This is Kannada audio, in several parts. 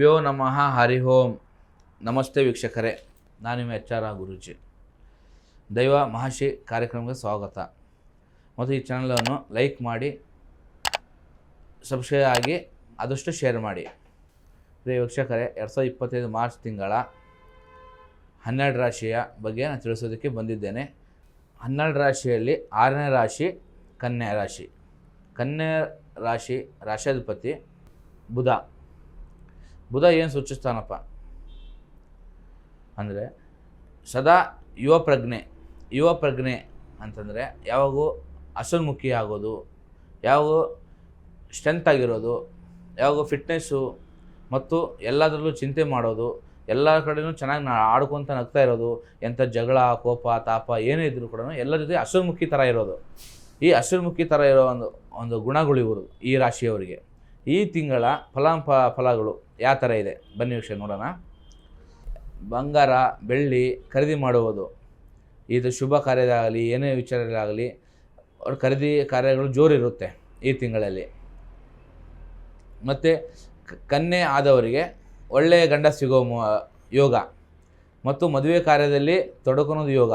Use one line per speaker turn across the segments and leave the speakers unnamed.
ಶ್ರೀಗುರುಭ್ಯೋ ನಮಃ ಹರಿ ಓಂ. ನಮಸ್ತೆ ವೀಕ್ಷಕರೇ, ನಾನು ನಿಮ್ಮ HR ಗುರೂಜಿ. ದೈವ ಮಹರ್ಷಿ ಕಾರ್ಯಕ್ರಮಕ್ಕೆ ಸ್ವಾಗತ. ಮತ್ತು ಈ ಚಾನಲನ್ನು ಲೈಕ್ ಮಾಡಿ, ಸಬ್ಸ್ಕ್ರೈಬ್ ಆಗಿ, ಆದಷ್ಟು ಶೇರ್ ಮಾಡಿ. ಪ್ರಿಯ ವೀಕ್ಷಕರೇ, 2025 ಮಾರ್ಚ್ ತಿಂಗಳ 12 ರಾಶಿಯ ಬಗ್ಗೆ ನಾನು ತಿಳಿಸೋದಕ್ಕೆ ಬಂದಿದ್ದೇನೆ. 12 ರಾಶಿಯಲ್ಲಿ 6ನೇ ರಾಶಿ ಕನ್ಯಾ ರಾಶಿ. ಕನ್ಯಾ ರಾಶಿ ರಾಶ್ಯಾಧಿಪತಿ ಬುಧ. ಬುಧ ಏನು ಸೂಚಿಸ್ತಾನಪ್ಪ ಅಂದರೆ ಸದಾ ಯುವ ಪ್ರಜ್ಞೆ ಅಂತಂದರೆ ಯಾವಾಗೂ ಹಸನ್ಮುಖಿ ಆಗೋದು, ಯಾವಾಗೂ ಸ್ಟ್ರೆಂತ್ ಆಗಿರೋದು, ಯಾವಾಗೂ ಫಿಟ್ನೆಸ್ಸು ಮತ್ತು ಎಲ್ಲದರಲ್ಲೂ ಚಿಂತೆ ಮಾಡೋದು, ಎಲ್ಲ ಕಡೆಯೂ ಚೆನ್ನಾಗಿ ಆಡ್ಕೊತ ನಗ್ತಾ ಇರೋದು, ಎಂಥ ಜಗಳ ಕೋಪ ತಾಪ ಏನೇ ಇದ್ದರೂ ಕೂಡ ಎಲ್ಲ ಜೊತೆ ಹಸನ್ಮುಖಿ ಥರ ಇರೋದು. ಈ ಹಸನ್ಮುಖಿ ಥರ ಇರೋ ಒಂದು ಗುಣಗಳು ಇವರು ಈ ರಾಶಿಯವರಿಗೆ. ಈ ತಿಂಗಳ ಫಲಗಳು ಯಾವ ಥರ ಇದೆ ಬನ್ನಿ ವೀಕ್ಷಣೆ ನೋಡೋಣ. ಬಂಗಾರ ಬೆಳ್ಳಿ ಖರೀದಿ ಮಾಡುವುದು, ಇದು ಶುಭ ಕಾರ್ಯದಾಗಲಿ ಏನೇ ವಿಚಾರಗಳಾಗಲಿ ಅವ್ರ ಖರೀದಿ ಕಾರ್ಯಗಳು ಜೋರಿರುತ್ತೆ ಈ ತಿಂಗಳಲ್ಲಿ. ಮತ್ತು ಕನ್ಯೆ ಆದವರಿಗೆ ಒಳ್ಳೆಯ ಗಂಡ ಸಿಗೋ ಯೋಗ ಮತ್ತು ಮದುವೆ ಕಾರ್ಯದಲ್ಲಿ ತೊಡಕೊಳೋದು ಯೋಗ,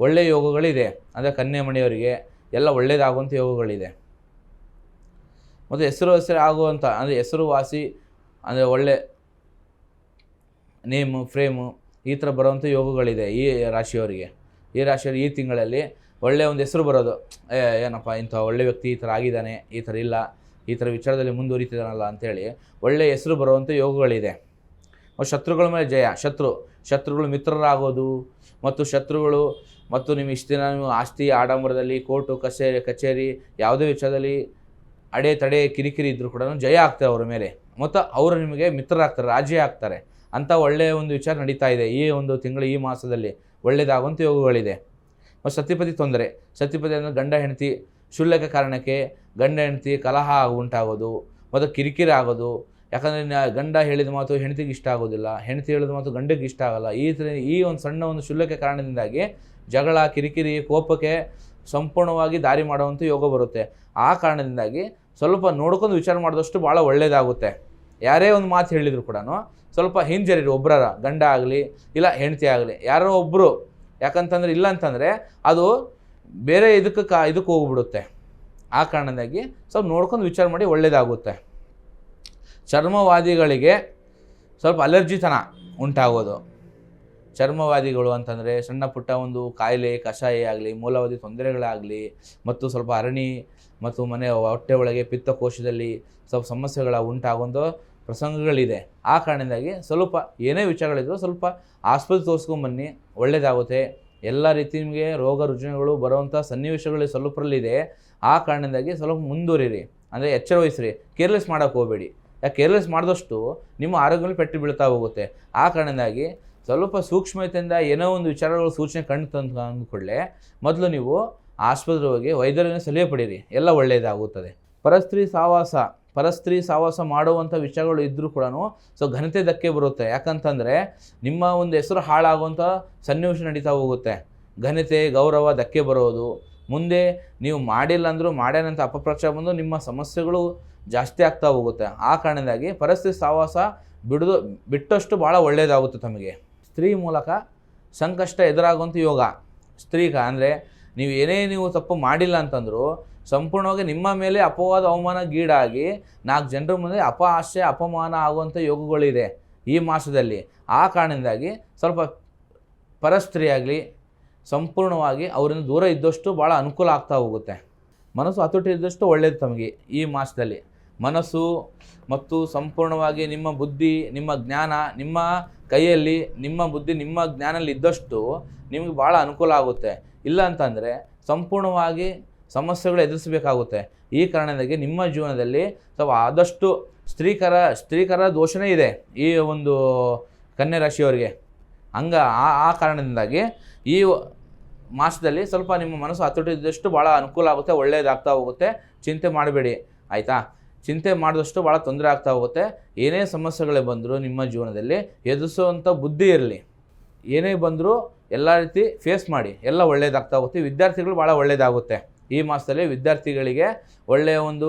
ಒಳ್ಳೆಯ ಯೋಗಗಳಿದೆ. ಅಂದರೆ ಕನ್ಯೆ ಮಣಿಯವರಿಗೆ ಎಲ್ಲ ಒಳ್ಳೆಯದಾಗುವಂಥ ಯೋಗಗಳಿದೆ. ಮತ್ತು ಹೆಸರು ಆಗುವಂಥ ಅಂದರೆ ಹೆಸರುವಾಸಿ ಅಂದರೆ ಒಳ್ಳೆ ನೇಮು ಫ್ರೇಮು ಈ ಥರ ಬರುವಂಥ ಯೋಗಗಳಿದೆ ಈ ರಾಶಿಯವರಿಗೆ. ಈ ರಾಶಿಯವರು ಈ ತಿಂಗಳಲ್ಲಿ ಒಳ್ಳೆಯ ಒಂದು ಹೆಸರು ಬರೋದು, ಏನಪ್ಪ ಇಂಥ ಒಳ್ಳೆ ವ್ಯಕ್ತಿ ಈ ಥರ ಆಗಿದ್ದಾನೆ, ಈ ಥರ ಇಲ್ಲ, ಈ ಥರ ವಿಚಾರದಲ್ಲಿ ಮುಂದುವರಿತಿದ್ದಾನಲ್ಲ ಅಂಥೇಳಿ ಒಳ್ಳೆಯ ಹೆಸರು ಬರುವಂಥ ಯೋಗಗಳಿದೆ. ಮತ್ತು ಶತ್ರುಗಳ ಮೇಲೆ ಜಯ. ಶತ್ರುಗಳು ಮಿತ್ರರಾಗೋದು ಮತ್ತು ಶತ್ರುಗಳು ಮತ್ತು ನಿಮ್ಮ ಇಷ್ಟು ದಿನ ನೀವು ಆಸ್ತಿ ಆಡಂಬರದಲ್ಲಿ ಕೋರ್ಟು ಕಚೇರಿ ಯಾವುದೇ ವಿಚಾರದಲ್ಲಿ ಅಡೆ ಕಿರಿಕಿರಿ ಇದ್ದರೂ ಕೂಡ ಜಯ ಆಗ್ತದೆ ಅವರ ಮೇಲೆ, ಮತ್ತು ಅವರು ನಿಮಗೆ ಮಿತ್ರರಾಗ್ತಾರೆ, ರಾಜಿ ಆಗ್ತಾರೆ ಅಂತ ಒಳ್ಳೆಯ ಒಂದು ವಿಚಾರ ನಡೀತಾ ಇದೆ ಈ ಒಂದು ತಿಂಗಳು. ಈ ಮಾಸದಲ್ಲಿ ಒಳ್ಳೆಯದಾಗುವಂಥ ಯೋಗಗಳಿದೆ. ಮತ್ತು ಸತಿಪತಿ ತೊಂದರೆ. ಸತಿಪತಿ ಅಂದರೆ ಗಂಡ ಹೆಂಡತಿ ಕ್ಷುಲ್ಲಕ ಕಾರಣಕ್ಕೆ ಗಂಡ ಹೆಂಡತಿ ಕಲಹ ಉಂಟಾಗೋದು ಮತ್ತು ಕಿರಿಕಿರಿ ಆಗೋದು. ಯಾಕಂದರೆ ಗಂಡ ಹೇಳಿದ ಮಾತು ಹೆಂಡತಿಗೆ ಇಷ್ಟ ಆಗೋದಿಲ್ಲ, ಹೆಂಡತಿ ಹೇಳಿದ ಮಾತು ಗಂಡಗೆ ಇಷ್ಟ ಆಗೋಲ್ಲ. ಈ ಒಂದು ಸಣ್ಣ ಒಂದು ಕ್ಷುಲ್ಲಕ ಕಾರಣದಿಂದಾಗಿ ಜಗಳ ಕಿರಿಕಿರಿ ಕೋಪಕ್ಕೆ ಸಂಪೂರ್ಣವಾಗಿ ದಾರಿ ಮಾಡುವಂಥ ಯೋಗ ಬರುತ್ತೆ. ಆ ಕಾರಣದಿಂದಾಗಿ ಸ್ವಲ್ಪ ನೋಡ್ಕೊಂಡು ವಿಚಾರ ಮಾಡಿದಷ್ಟು ಭಾಳ ಒಳ್ಳೆಯದಾಗುತ್ತೆ. ಯಾರೇ ಒಂದು ಮಾತು ಹೇಳಿದ್ರು ಕೂಡ ಸ್ವಲ್ಪ ಹಿಂಜರಿರಿ. ಒಬ್ಬರ ಗಂಡ ಆಗಲಿ ಇಲ್ಲ ಹೆಂಡತಿ ಆಗಲಿ ಯಾರೋ ಒಬ್ಬರು, ಯಾಕಂತಂದರೆ ಇಲ್ಲ ಅಂತಂದರೆ ಅದು ಬೇರೆ ಇದಕ್ಕೆ ಹೋಗ್ಬಿಡುತ್ತೆ. ಆ ಕಾರಣದಿಂದಾಗಿ ಸ್ವಲ್ಪ ನೋಡ್ಕೊಂಡು ವಿಚಾರ ಮಾಡಿ ಒಳ್ಳೆಯದಾಗುತ್ತೆ. ಚರ್ಮವಾದಿಗಳಿಗೆ ಸ್ವಲ್ಪ ಅಲರ್ಜಿತನ ಉಂಟಾಗೋದು. ಚರ್ಮವಾದಿಗಳು ಅಂತಂದರೆ ಸಣ್ಣ ಪುಟ್ಟ ಒಂದು ಕಾಯಿಲೆ ಕಷಾಯ ಆಗಲಿ ಮೂಲವಾದಿ ತೊಂದರೆಗಳಾಗಲಿ ಮತ್ತು ಸ್ವಲ್ಪ ಅರಣಿ ಮತ್ತು ಮನೆ ಹೊಟ್ಟೆ ಒಳಗೆ ಪಿತ್ತಕೋಶದಲ್ಲಿ ಸ್ವಲ್ಪ ಸಮಸ್ಯೆಗಳ ಉಂಟಾಗುವಂಥ ಪ್ರಸಂಗಗಳಿದೆ. ಆ ಕಾರಣದಿಂದಾಗಿ ಸ್ವಲ್ಪ ಏನೇ ವಿಚಾರಗಳಿದ್ರು ಸ್ವಲ್ಪ ಆಸ್ಪತ್ರೆ ತೋರಿಸ್ಕೊಂಬನ್ನಿ, ಒಳ್ಳೆಯದಾಗುತ್ತೆ. ಎಲ್ಲ ರೀತಿ ನಿಮಗೆ ರೋಗ ರುಜಿನಗಳು ಬರುವಂಥ ಸನ್ನಿವೇಶಗಳು ಸ್ವಲ್ಪರಲ್ಲಿದೆ. ಆ ಕಾರಣದಿಂದಾಗಿ ಸ್ವಲ್ಪ ಮುಂದುವರಿರಿ, ಅಂದರೆ ಎಚ್ಚರ ವಹಿಸ್ರಿ, ಕೇರ್ಲೆಸ್ ಮಾಡೋಕ್ಕೆ ಹೋಗಬೇಡಿ. ಯಾಕೆ ಕೇರ್ಲೆಸ್ ಮಾಡಿದಷ್ಟು ನಿಮ್ಮ ಆರೋಗ್ಯದಲ್ಲಿ ಪೆಟ್ಟು ಬೀಳ್ತಾ ಹೋಗುತ್ತೆ. ಆ ಕಾರಣದಿಂದಾಗಿ ಸ್ವಲ್ಪ ಸೂಕ್ಷ್ಮತೆಯಿಂದ ಏನೋ ಒಂದು ವಿಚಾರಗಳು ಸೂಚನೆ ಕಂಡು ಅಂದ್ಕೊಳ್ಳೆ ಮೊದಲು ನೀವು ಆಸ್ಪತ್ರೆ ಹೋಗಿ ವೈದ್ಯರನ್ನು ಸಲಹೆ ಪಡೀರಿ, ಎಲ್ಲ ಒಳ್ಳೆಯದಾಗುತ್ತದೆ. ಪರಸ್ತ್ರೀ ಸಹವಾಸ ಮಾಡುವಂಥ ವಿಷಯಗಳು ಇದ್ದರೂ ಕೂಡ ಘನತೆ ಧಕ್ಕೆ ಬರುತ್ತೆ. ಯಾಕಂತಂದರೆ ನಿಮ್ಮ ಒಂದು ಹೆಸರು ಹಾಳಾಗುವಂಥ ಸನ್ನಿವೇಶ ನಡೀತಾ ಹೋಗುತ್ತೆ. ಘನತೆ ಗೌರವ ಧಕ್ಕೆ ಬರೋದು, ಮುಂದೆ ನೀವು ಮಾಡಿಲ್ಲ ಅಂದರೂ ಮಾಡ್ಯಾನಂತ ಅಪಪ್ರಚಾರ ಬಂದು ನಿಮ್ಮ ಸಮಸ್ಯೆಗಳು ಜಾಸ್ತಿ ಆಗ್ತಾ ಹೋಗುತ್ತೆ. ಆ ಕಾರಣದಿಂದಾಗಿ ಪರಸ್ತ್ರೀ ಸಹವಾಸ ಬಿಟ್ಟಷ್ಟು ಭಾಳ ಒಳ್ಳೆಯದಾಗುತ್ತೆ ತಮಗೆ. ಸ್ತ್ರೀ ಮೂಲಕ ಸಂಕಷ್ಟ ಎದುರಾಗುವಂಥ ಯೋಗ. ಅಂದರೆ ನೀವು ತಪ್ಪು ಮಾಡಿಲ್ಲ ಅಂತಂದರೂ ಸಂಪೂರ್ಣವಾಗಿ ನಿಮ್ಮ ಮೇಲೆ ಅಪವಾದ ಅವಮಾನಗೀಡಾಗಿ 4 ಜನರ ಮುಂದೆ ಅಪಹಾಸ್ಯ ಅಪಮಾನ ಆಗುವಂಥ ಯೋಗಗಳಿದೆ ಈ ಮಾಸದಲ್ಲಿ. ಆ ಕಾರಣದಿಂದಾಗಿ ಸ್ವಲ್ಪ ಪರಸ್ತ್ರೀ ಆಗಲಿ ಸಂಪೂರ್ಣವಾಗಿ ಅವರಿಂದ ದೂರ ಇದ್ದಷ್ಟು ಭಾಳ ಅನುಕೂಲ ಆಗ್ತಾ ಹೋಗುತ್ತೆ. ಮನಸ್ಸು ಹತೋಟಿ ಇದ್ದಷ್ಟು ಒಳ್ಳೆಯದು ತಮಗೆ ಈ ಮಾಸದಲ್ಲಿ. ಮನಸ್ಸು ಮತ್ತು ಸಂಪೂರ್ಣವಾಗಿ ನಿಮ್ಮ ಬುದ್ಧಿ ನಿಮ್ಮ ಜ್ಞಾನ ನಿಮ್ಮ ಕೈಯಲ್ಲಿ, ನಿಮ್ಮ ಬುದ್ಧಿ ನಿಮ್ಮ ಜ್ಞಾನಲ್ಲಿ ಇದ್ದಷ್ಟು ನಿಮಗೆ ಭಾಳ ಅನುಕೂಲ ಆಗುತ್ತೆ. ಇಲ್ಲ ಅಂತಂದರೆ ಸಂಪೂರ್ಣವಾಗಿ ಸಮಸ್ಯೆಗಳು ಎದುರಿಸಬೇಕಾಗುತ್ತೆ. ಈ ಕಾರಣದಿಂದಾಗಿ ನಿಮ್ಮ ಜೀವನದಲ್ಲಿ ಸ್ವಲ್ಪ ಆದಷ್ಟು ಸ್ತ್ರೀಕರ ದೋಷನೇ ಇದೆ ಈ ಒಂದು ಕನ್ಯಾ ರಾಶಿಯವರಿಗೆ. ಆ ಕಾರಣದಿಂದಾಗಿ ಈ ಮಾಸದಲ್ಲಿ ಸ್ವಲ್ಪ ನಿಮ್ಮ ಮನಸ್ಸು ಹತೋಟಿ ಇದ್ದಷ್ಟು ಭಾಳ ಅನುಕೂಲ ಆಗುತ್ತೆ, ಒಳ್ಳೆಯದಾಗ್ತಾ ಹೋಗುತ್ತೆ. ಚಿಂತೆ ಮಾಡಬೇಡಿ, ಆಯಿತಾ? ಚಿಂತೆ ಮಾಡಿದಷ್ಟು ಭಾಳ ತೊಂದರೆ ಆಗ್ತಾ ಹೋಗುತ್ತೆ. ಏನೇ ಸಮಸ್ಯೆಗಳೇ ಬಂದರೂ ನಿಮ್ಮ ಜೀವನದಲ್ಲಿ ಎದುರಿಸುವಂಥ ಬುದ್ಧಿ ಇರಲಿ. ಏನೇ ಬಂದರೂ ಎಲ್ಲ ರೀತಿ ಫೇಸ್ ಮಾಡಿ, ಎಲ್ಲ ಒಳ್ಳೆಯದಾಗ್ತಾ ಹೋಗುತ್ತೆ. ವಿದ್ಯಾರ್ಥಿಗಳು ಭಾಳ ಒಳ್ಳೆಯದಾಗುತ್ತೆ. ಈ ಮಾಸದಲ್ಲಿ ವಿದ್ಯಾರ್ಥಿಗಳಿಗೆ ಒಳ್ಳೆಯ ಒಂದು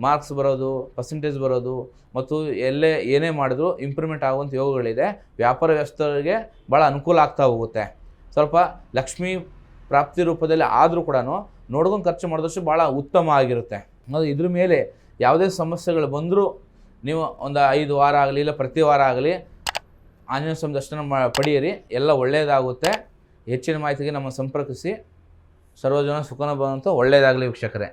ಮಾರ್ಕ್ಸ್ ಬರೋದು, ಪರ್ಸೆಂಟೇಜ್ ಬರೋದು ಮತ್ತು ಏನೇ ಮಾಡಿದ್ರು ಇಂಪ್ರೂವ್ಮೆಂಟ್ ಆಗುವಂಥ ಯೋಗಗಳಿದೆ. ವ್ಯಾಪಾರ ವ್ಯವಸ್ಥೆಗಳಿಗೆ ಭಾಳ ಅನುಕೂಲ ಆಗ್ತಾ ಹೋಗುತ್ತೆ. ಸ್ವಲ್ಪ ಲಕ್ಷ್ಮೀ ಪ್ರಾಪ್ತಿ ರೂಪದಲ್ಲಿ ಆದರೂ ಕೂಡ ನೋಡ್ಕೊಂಡು ಖರ್ಚು ಮಾಡಿದಷ್ಟು ಭಾಳ ಉತ್ತಮ ಆಗಿರುತ್ತೆ. ಅದು ಇದ್ರ ಮೇಲೆ ಯಾವುದೇ ಸಮಸ್ಯೆಗಳು ಬಂದರೂ ನೀವು ಒಂದು 5 ವಾರ ಆಗಲಿ ಇಲ್ಲ ಪ್ರತಿ ವಾರ ಆಗಲಿ ಆಂಜನೇಯ ಸ್ವಾಮಿ ದರ್ಶನ ಪಡೆಯಿರಿ, ಎಲ್ಲ ಒಳ್ಳೆಯದಾಗುತ್ತೆ. ಹೆಚ್ಚಿನ ಮಾಹಿತಿಗೆ ನಮ್ಮ ಸಂಪರ್ಕಿಸಿ. ಸರ್ವಜನ ಸುಖನ ಭವಂತು. ಒಳ್ಳೆಯದಾಗಲಿ ವೀಕ್ಷಕರೇ.